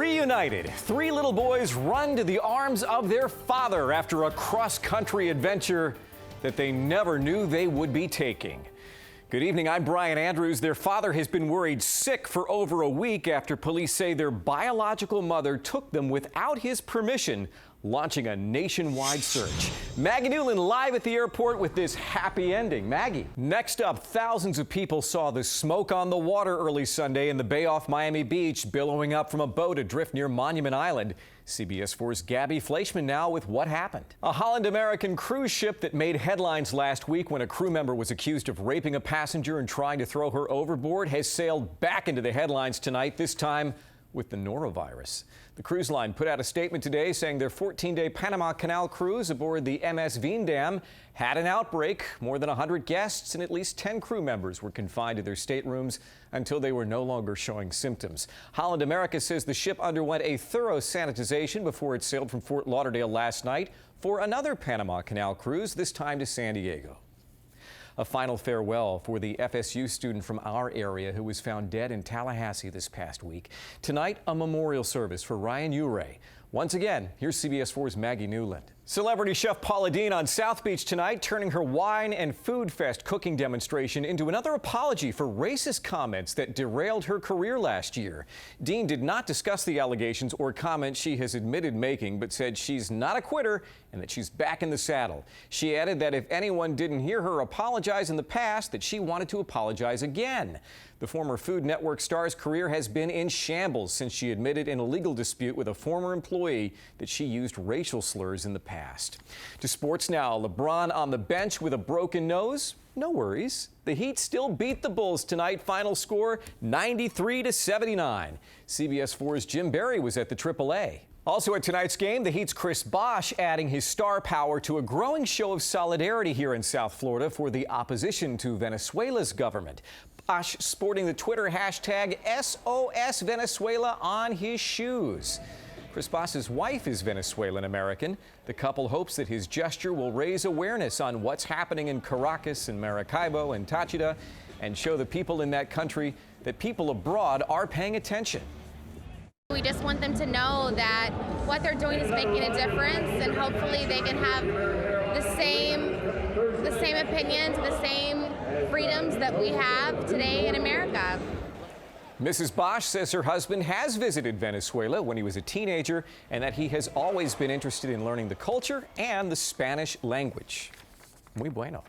Reunited, three little boys run to the arms of their father after a cross-country adventure that they never knew they would be taking. Good evening, I'm Brian Andrews. Their father has been worried sick for over a week after police say their biological mother took them without his permission, launching a nationwide search. Maggie Newland live at the airport with this happy ending. Maggie. Next up, thousands of people saw the smoke on the water early Sunday in the bay off Miami Beach, billowing up from a boat adrift near Monument Island. CBS 4's Gabby Fleischman now with what happened. A Holland American cruise ship that made headlines last week when a crew member was accused of raping a passenger and trying to throw her overboard has sailed back into the headlines tonight, this time with the norovirus. The cruise line put out a statement today saying their 14-day Panama Canal cruise aboard the MS Veendam had an outbreak. More than 100 guests and at least 10 crew members were confined to their staterooms until they were no longer showing symptoms. Holland America says the ship underwent a thorough sanitization before it sailed from Fort Lauderdale last night for another Panama Canal cruise, this time to San Diego. A final farewell for the FSU student from our area who was found dead in Tallahassee this past week. Tonight, a memorial service for Ryan Uray. Once again, here's CBS 4's Maggie Newland. Celebrity chef Paula Deen on South Beach tonight, turning her wine and food fest cooking demonstration into another apology for racist comments that derailed her career last year. Deen did not discuss the allegations or comments she has admitted making, but said she's not a quitter and that she's back in the saddle. She added that if anyone didn't hear her apologize in the past, that she wanted to apologize again. The former Food Network star's career has been in shambles since she admitted in a legal dispute with a former employee that she used racial slurs in the past. To sports now, LeBron on the bench with a broken nose? No worries. The Heat still beat the Bulls tonight. Final score 93-79. CBS 4's Jim Barry was at the AAA. Also at tonight's game, the Heat's Chris Bosh adding his star power to a growing show of solidarity here in South Florida for the opposition to Venezuela's government. Bosh sporting the Twitter hashtag SOS Venezuela on his shoes. Chris Bosh's wife is Venezuelan American. The couple hopes that his gesture will raise awareness on what's happening in Caracas and Maracaibo and Táchira and show the people in that country that people abroad are paying attention. We just want them to know that what they're doing is making a difference, and hopefully they can have the same opinions, the same freedoms that we have today in America. Mrs. Bosh says her husband has visited Venezuela when he was a teenager and that he has always been interested in learning the culture and the Spanish language. Muy bueno.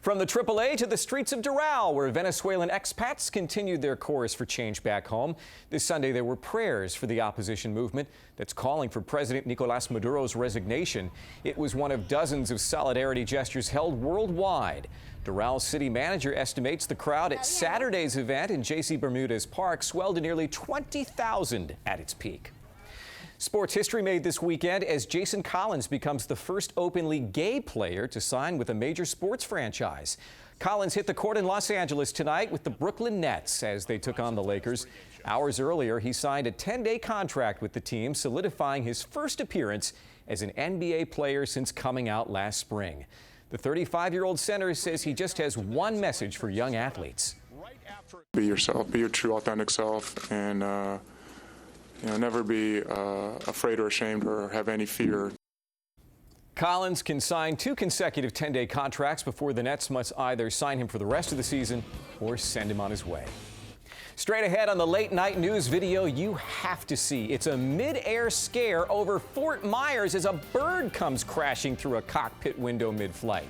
From the AAA to the streets of Doral, where Venezuelan expats continued their chorus for change back home. This Sunday, there were prayers for the opposition movement that's calling for President Nicolas Maduro's resignation. It was one of dozens of solidarity gestures held worldwide. Doral city manager estimates the crowd at Saturday's event in J.C. Bermudez Park swelled to nearly 20,000 at its peak. Sports history made this weekend as Jason Collins becomes the first openly gay player to sign with a major sports franchise. Collins hit the court in Los Angeles tonight with the Brooklyn Nets as they took on the Lakers. Hours earlier, he signed a 10-day contract with the team, solidifying his first appearance as an NBA player since coming out last spring. The 35-year-old center says he just has one message for young athletes. Be yourself, be your true, authentic self, and never be afraid or ashamed or have any fear. Collins can sign 2 consecutive 10-day contracts before the Nets must either sign him for the rest of the season or send him on his way. Straight ahead on the late night news video you have to see. It's a mid-air scare over Fort Myers as a bird comes crashing through a cockpit window mid-flight.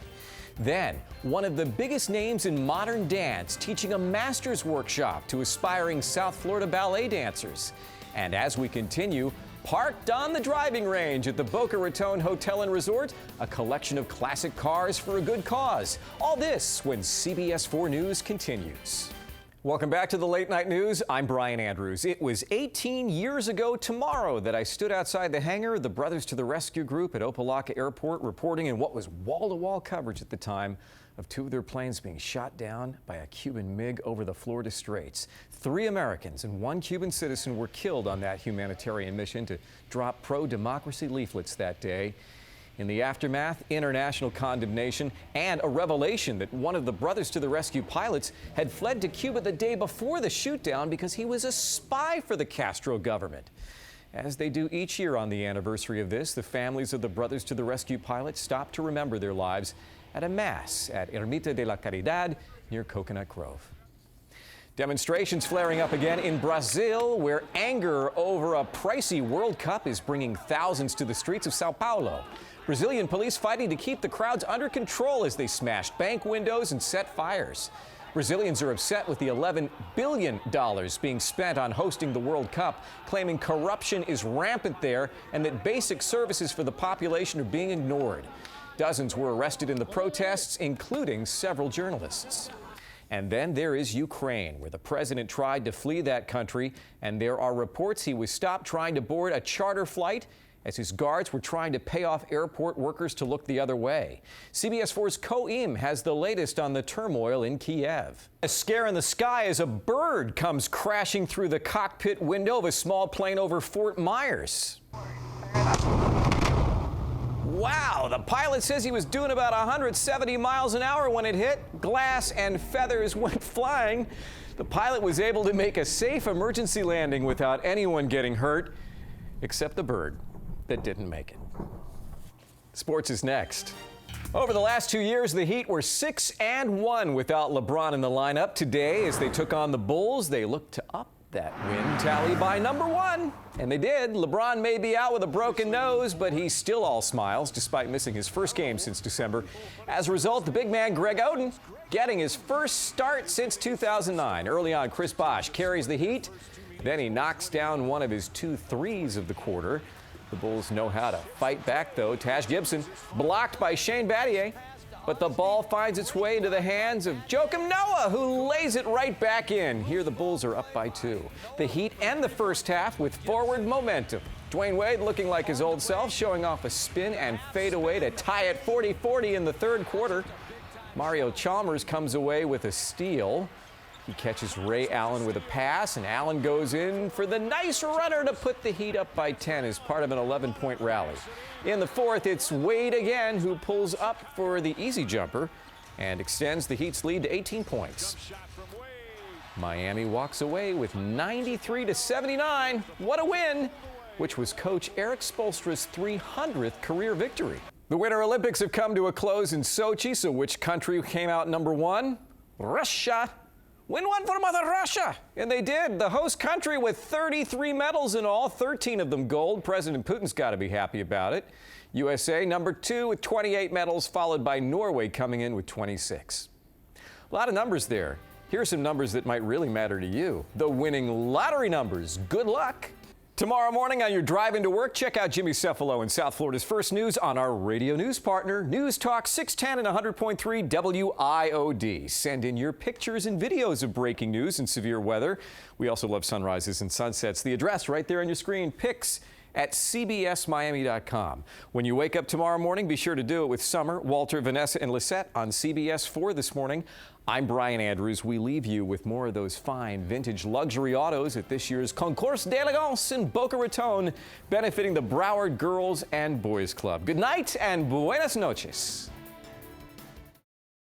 Then, one of the biggest names in modern dance teaching a master's workshop to aspiring South Florida ballet dancers. And as we continue, parked on the driving range at the Boca Raton Hotel and Resort, a collection of classic cars for a good cause. All this when CBS 4 News continues. Welcome back to the Late Night News. I'm Brian Andrews. It was 18 years ago tomorrow that I stood outside the hangar of the Brothers to the Rescue group at Opa-locka Airport, reporting in what was wall-to-wall coverage at the time of 2 of their planes being shot down by a Cuban MiG over the Florida Straits. 3 Americans and 1 Cuban citizen were killed on that humanitarian mission to drop pro-democracy leaflets that day. In the aftermath, international condemnation and a revelation that one of the Brothers to the Rescue pilots had fled to Cuba the day before the shootdown because he was a spy for the Castro government. As they do each year on the anniversary of this, the families of the Brothers to the Rescue pilots stopped to remember their lives at a mass at Ermita de la Caridad near Coconut Grove. Demonstrations flaring up again in Brazil, where anger over a pricey World Cup is bringing thousands to the streets of Sao Paulo. Brazilian police fighting to keep the crowds under control as they smashed bank windows and set fires. Brazilians are upset with the $11 billion being spent on hosting the World Cup, claiming corruption is rampant there and that basic services for the population are being ignored. Dozens were arrested in the protests, including several journalists. And then there is Ukraine, where the president tried to flee that country, and there are reports he was stopped trying to board a charter flight as his guards were trying to pay off airport workers to look the other way. CBS 4's Ko Im has the latest on the turmoil in Kiev. A scare in the sky as a bird comes crashing through the cockpit window of a small plane over Fort Myers. Wow, the pilot says he was doing about 170 miles an hour when it hit. Glass and feathers went flying. The pilot was able to make a safe emergency landing without anyone getting hurt, except the bird that didn't make it. Sports is next. Over the last 2 years, the Heat were 6-1 without LeBron in the lineup. Today, as they took on the Bulls, they looked to up that win tally by number 1. And they did. LeBron may be out with a broken nose, but he's still all smiles despite missing his first game since December. As a result, the big man Greg Oden getting his first start since 2009. Early on, Chris Bosh carries the Heat. Then he knocks down one of his 2 threes of the quarter. The Bulls know how to fight back, though. Taj Gibson blocked by Shane Battier, but the ball finds its way into the hands of Joakim Noah, who lays it right back in. Here the Bulls are up by 2. The Heat end the first half with forward momentum. Dwayne Wade looking like his old self, showing off a spin and fadeaway to tie it 40-40 in the third quarter. Mario Chalmers comes away with a steal. He catches Ray Allen with a pass, and Allen goes in for the nice runner to put the Heat up by 10 as part of an 11-point rally. In the fourth, it's Wade again who pulls up for the easy jumper and extends the Heat's lead to 18 points. Miami walks away with 93-79. What a win, which was Coach Eric Spoelstra's 300th career victory. The Winter Olympics have come to a close in Sochi, so which country came out number 1? Russia. Win one for Mother Russia. And they did. The host country with 33 medals in all, 13 of them gold. President Putin's got to be happy about it. USA number 2 with 28 medals, followed by Norway coming in with 26. A lot of numbers there. Here are some numbers that might really matter to you. The winning lottery numbers. Good luck. Tomorrow morning on your drive into work, check out Jimmy Cefalo in South Florida's First News on our radio news partner, News Talk 610 and 100.3 WIOD. Send in your pictures and videos of breaking news and severe weather. We also love sunrises and sunsets. The address right there on your screen, pics@cbsmiami.com. When you wake up tomorrow morning, be sure to do it with Summer, Walter, Vanessa, and Lisette on CBS 4 this morning. I'm Brian Andrews. We leave you with more of those fine vintage luxury autos at this year's Concours d'Elegance in Boca Raton, benefiting the Broward Girls and Boys Club. Good night and buenas noches.